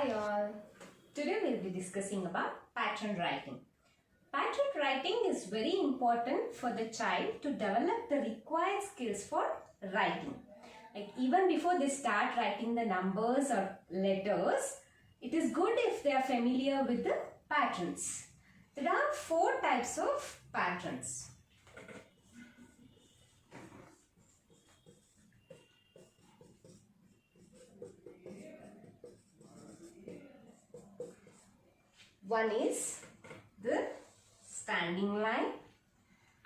Hi all. Today we'll be discussing about pattern writing. Pattern writing is very important for the child to develop the required skills for writing. Like even before they start writing the numbers or letters, it is good if they are familiar with the patterns. There are 4 types of patterns. One is the standing line,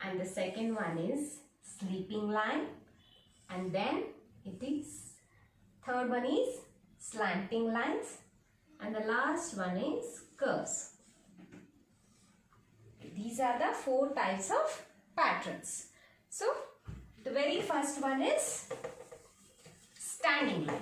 and the second one is sleeping line, and then third one is slanting lines, and the last one is curves. These are the 4 types of patterns. So the very first one is standing line.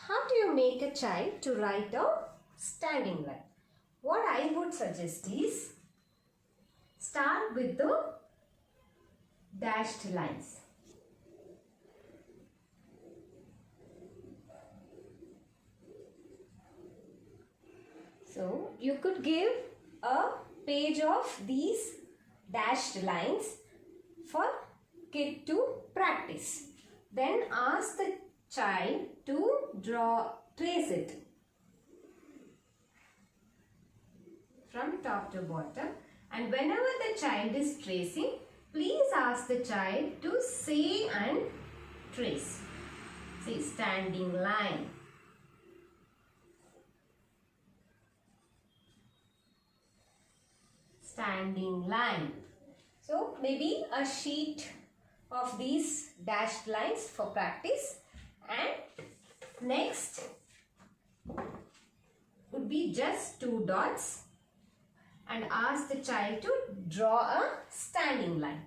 How do you make a child to write a standing line? What I would suggest is start with the dashed lines. So you could give a page of these dashed lines for kid to practice. Then ask the child to trace it from top to bottom, and whenever the child is tracing, please ask the child to say and trace. See, standing line, standing line. So maybe a sheet of these dashed lines for practice. And next would be just 2 dots, and ask the child to draw a standing line.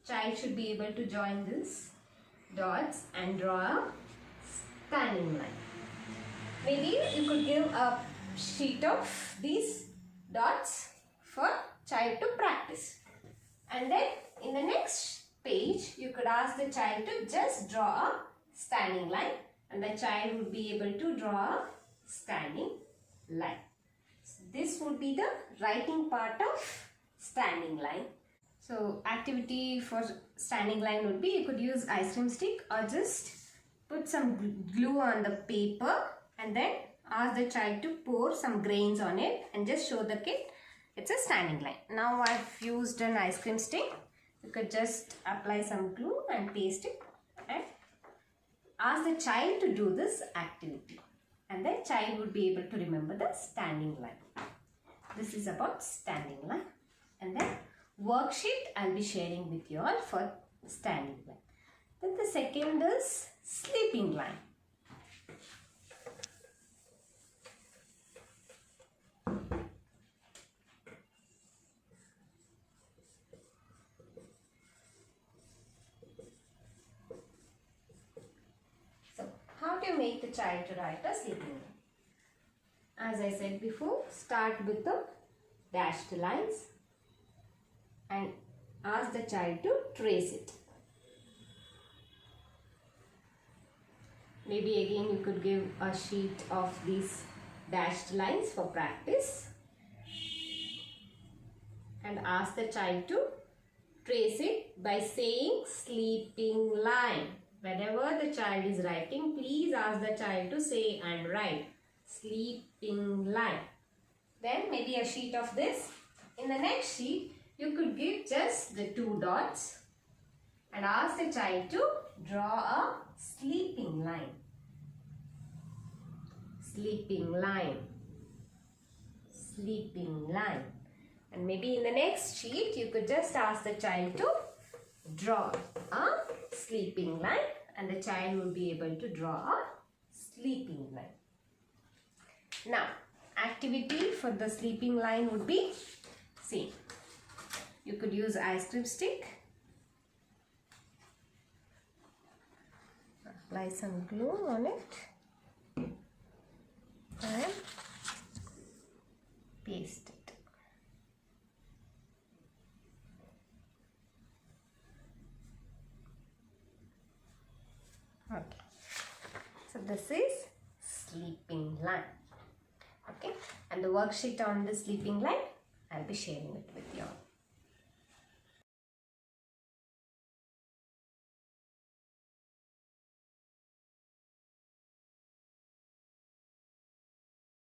Child should be able to join these dots and draw a standing line. Maybe you could give a sheet of these dots for child to practice. And then in the next page, you could ask the child to just draw a standing line, and the child would be able to draw a standing line. So this would be the writing part of standing line. So activity for standing line would be, you could use ice cream stick or just put some glue on the paper and then ask the child to pour some grains on it and just show the kid it's a standing line. Now I've used an ice cream stick. You could just apply some glue and paste it and ask the child to do this activity, and the child would be able to remember the standing line. This is about standing line. And then worksheet I'll be sharing with you all for standing line. Then the second is sleeping line. How do you make the child to write a sleeping line? As I said before, start with the dashed lines and ask the child to trace it. Maybe again you could give a sheet of these dashed lines for practice and ask the child to trace it by saying sleeping line. Whenever the child is writing, please ask the child to say and write sleeping line. Then maybe a sheet of this. In the next sheet, you could give just the 2 dots and ask the child to draw a sleeping line. Sleeping line. Sleeping line. And maybe in the next sheet, you could just ask the child to draw a sleeping line, and the child will be able to draw a sleeping line. Now, activity for the sleeping line would be same. You could use ice cream stick, apply some glue on it, Okay. So this is sleeping line. Okay. And the worksheet on the sleeping line, I'll be sharing it with you all.